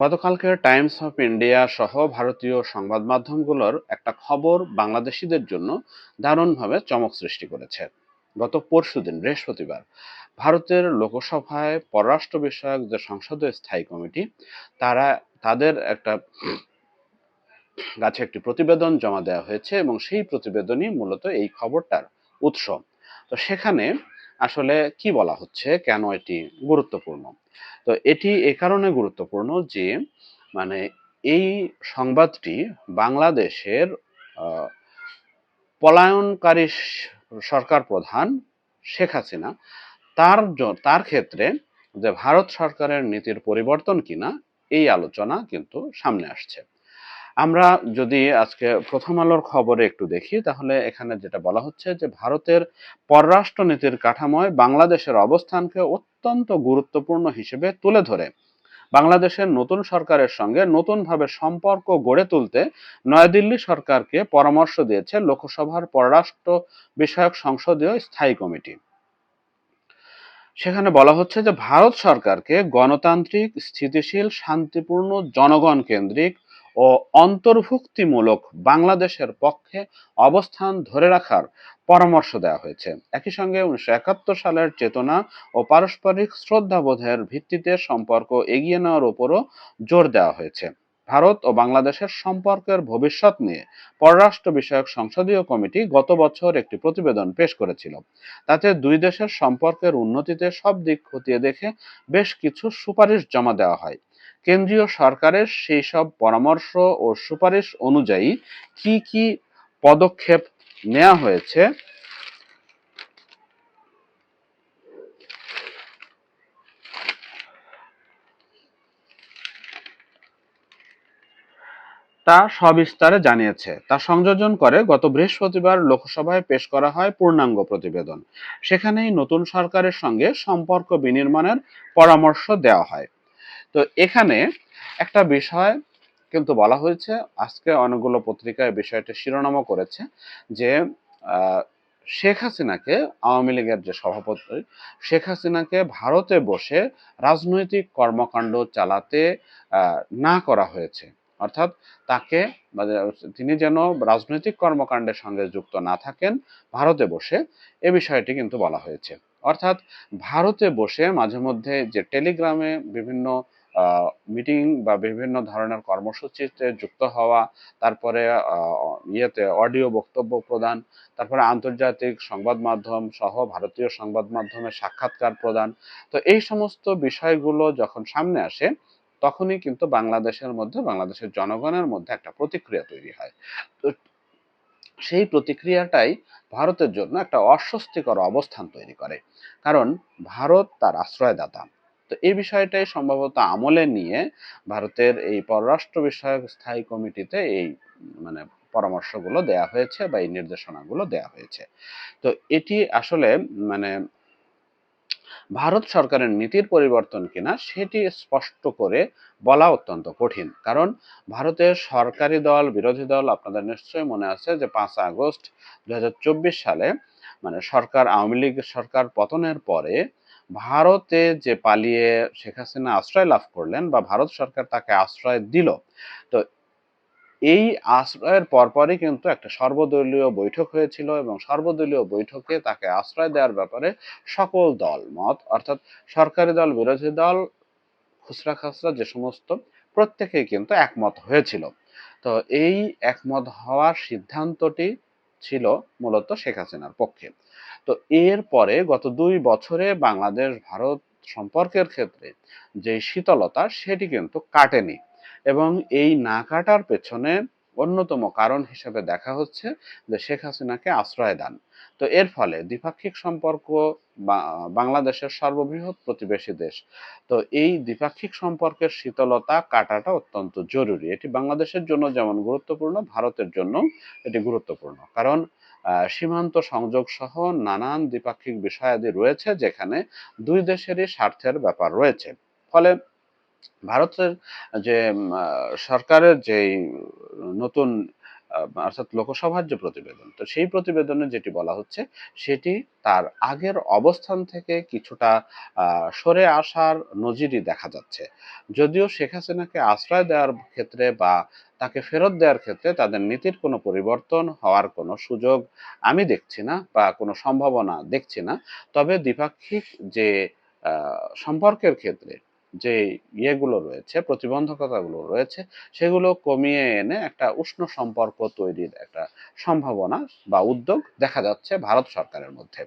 গতকালকে Times of India সহ ভারতীয় সংবাদ মাধ্যমগুলোর একটা খবর বাংলাদেশিদের জন্য দারুণভাবে চমক সৃষ্টি করেছে। গত পরশুদিন বৃহস্পতিবার ভারতের লোকসভায় পররাষ্ট্র বিষয়ক যে সংসদীয় স্থায়ী কমিটি তারা তাদের কাছে একটি প্রতিবেদন জমা দেওয়া হয়েছে এবং সেই প্রতিবেদনই মূলত এই খবরটার উৎস। তো সেখানে আসলে কি বলা হচ্ছে, কেন এটি গুরুত্বপূর্ণ? তো এটি এ কারণে গুরুত্বপূর্ণ যে মানে এই সংবাদটি বাংলাদেশের আহ, পলায়নকারী সরকার প্রধান শেখ হাসিনা তার ক্ষেত্রে যে ভারত সরকারের নীতির পরিবর্তন কিনা এই আলোচনা কিন্তু সামনে আসছে। আমরা যদি আজকে প্রথম আলোর খবরে একটু দেখি, তাহলে এখানে যেটা বলা হচ্ছে যে ভারতের পররাষ্ট্র নীতির কাঠামোয় বাংলাদেশের অবস্থানকে অত্যন্ত গুরুত্বপূর্ণ হিসেবে তুলে ধরে বাংলাদেশের নতুন সরকারের সঙ্গে নতুনভাবে সম্পর্ক গড়ে তুলতে নয়াদিল্লি সরকারকে পরামর্শ দিয়েছে লোকসভার পররাষ্ট্র বিষয়ক সংসদীয় স্থায়ী কমিটি। সেখানে বলা হচ্ছে যে ভারত সরকারকে গণতান্ত্রিক, স্থিতিশীল, শান্তিপূর্ণ, জনগণ কেন্দ্রিক ও অন্তর্ভুক্তিমূলক বাংলাদেশের পক্ষে অবস্থান ধরে রাখার পরামর্শ দেওয়া হয়েছে। একই সঙ্গে 1971 সালের চেতনা ও পারস্পরিক শ্রদ্ধাবোধের ভিত্তিতে সম্পর্ক এগিয়ে নেওয়ার উপরও জোর দেওয়া হয়েছে। ভারত ও বাংলাদেশের সম্পর্কের ভবিষ্যৎ নিয়ে পররাষ্ট্র বিষয়ক সংসদীয় কমিটি গত বছর একটি প্রতিবেদন পেশ করেছিল। তাতে দুই দেশের সম্পর্কের উন্নতিতে সব দিক খতিয়ে দেখে বেশ কিছু সুপারিশ জমা দেওয়া হয়। কেন্দ্রীয় সরকারের সেই সব পরামর্শ ও সুপারিশ অনুযায়ী কি কি পদক্ষেপ নেওয়া হয়েছে তা সবিস্তারে জানিয়েছে। তা সংযোজন করে গত বৃহস্পতিবার লোকসভায় পেশ করা হয় পূর্ণাঙ্গ প্রতিবেদন। সেখানেই নতুন সরকারের সঙ্গে সম্পর্ক বিনির্মাণের পরামর্শ দেওয়া হয়। তো এখানে একটা বিষয় কিন্তু বলা হয়েছে, আজকে অনেকগুলো পত্রিকায় বিষয়টা শিরোনামও করেছে যে আহ, শেখ হাসিনাকে, আওয়ামী লীগের যে সভাপতি শেখ হাসিনাকে ভারতে বসে রাজনৈতিক কর্মকাণ্ড চালাতে না করা হয়েছে। অর্থাৎ তাকে মানে তিনি যেন রাজনৈতিক কর্মকাণ্ডের সঙ্গে যুক্ত না থাকেন ভারতে বসে, এ বিষয়টি কিন্তু বলা হয়েছে। অর্থাৎ ভারতে বসে মাঝে মধ্যে যে টেলিগ্রামে বিভিন্ন মিটিং বা বিভিন্ন ধরনের কর্মসূচিতে যুক্ত হওয়া, তারপরে অডিও বক্তব্য প্রদান, তারপরে আন্তর্জাতিক সংবাদ মাধ্যম সহ ভারতীয় সংবাদ মাধ্যমে সাক্ষাৎকার প্রদান। তো এই সমস্ত বিষয়গুলো যখন সামনে আসে তখনই কিন্তু বাংলাদেশের জনগণের মধ্যে একটা প্রতিক্রিয়া তৈরি হয়। তো সেই প্রতিক্রিয়াটাই ভারতের জন্য একটা অস্বস্তিকর অবস্থান তৈরি করে, কারণ ভারত তার আশ্রয়দাতা। তো এই বিষয়টাই সম্ভবত আমলে নিয়ে ভারতের এই পররাষ্ট্র বিষয়ক স্থায়ী কমিটিতে এই মানে পরামর্শগুলো দেয়া হয়েছে বা এই নির্দেশনাগুলো দেয়া হয়েছে। তো এটি আসলে মানে ভারত সরকারের নীতির পরিবর্তন কিনা সেটি স্পষ্ট করে বলা অত্যন্ত কঠিন, কারণ ভারতের সরকারি দল বিরোধী দল, আপনাদের নিশ্চয়ই মনে আছে যে 5 আগস্ট 2024 সালে সরকার, আওয়ামী লীগ সরকার পতনের পরে ভারতে যে পালিয়ে শেখ হাসিনা আশ্রয় লাভ করলেন বা ভারত সরকার তাকে আশ্রয় দিল, তো এই আশ্রয়ের পরপরই কিন্তু একটা সর্বদলীয় বৈঠক হয়েছিল এবং সর্বদলীয় বৈঠকে তাকে আশ্রয় দেওয়ার ব্যাপারে সকল দল মত, অর্থাৎ সরকারি দল বিরোধী দল খুচরা খাচরা যে সমস্ত, প্রত্যেকেই কিন্তু একমত হয়েছিল। তো এই একমত হওয়ার সিদ্ধান্তটি ছিল মূলত শেখ হাসিনার পক্ষে। তো এর পরে গত 2 বছরে বাংলাদেশ ভারত সম্পর্কের ক্ষেত্রে যে শীতলতা সেটি কিন্তু কাটেনি, এবং এই না কাটার পেছনে অন্যতম কারণ হিসেবে দেখা হচ্ছে যে শেখ হাসিনাকে আশ্রয় দান। তো এর ফলে দ্বিপাক্ষিক সম্পর্ক, বাংলাদেশের সর্ববৃহৎ প্রতিবেশী দেশ, তো এই দ্বিপাক্ষিক সম্পর্কের শীতলতা কাটাটা অত্যন্ত জরুরি। এটি বাংলাদেশের জন্য যেমন গুরুত্বপূর্ণ, ভারতের জন্য এটি গুরুত্বপূর্ণ, কারণ সীমান্ত সংযোগ সহ নানান দ্বিপাক্ষিক বিষয়াদি রয়েছে যেখানে দুই দেশেরই স্বার্থের ব্যাপার রয়েছে। ফলে ভারতের যে সরকারের যে নতুন অর্থাৎ লোকসভার যে প্রতিবেদন, তো সেই প্রতিবেদনে যেটি বলা হচ্ছে সেটি তার আগের অবস্থান থেকে কিছুটা সরে আসার নজিরই দেখা যাচ্ছে। যদিও শেখ হাসিনাকে আশ্রয় দেওয়ার ক্ষেত্রে বা তাকে ফেরত দেওয়ার ক্ষেত্রে তাদের নীতির কোনো পরিবর্তন হওয়ার কোনো সুযোগ আমি দেখছি না বা কোনো সম্ভাবনা দেখছি না। তবে দ্বিপাক্ষিক যে সম্পর্কের ক্ষেত্রে যে ইয়েগুলো রয়েছে, প্রতিবন্ধকতাগুলো রয়েছে, সেগুলো কমিয়ে এনে একটা উষ্ণ সম্পর্ক তৈরির একটা সম্ভাবনা বা উদ্যোগ দেখা যাচ্ছে ভারত সরকারের মধ্যে।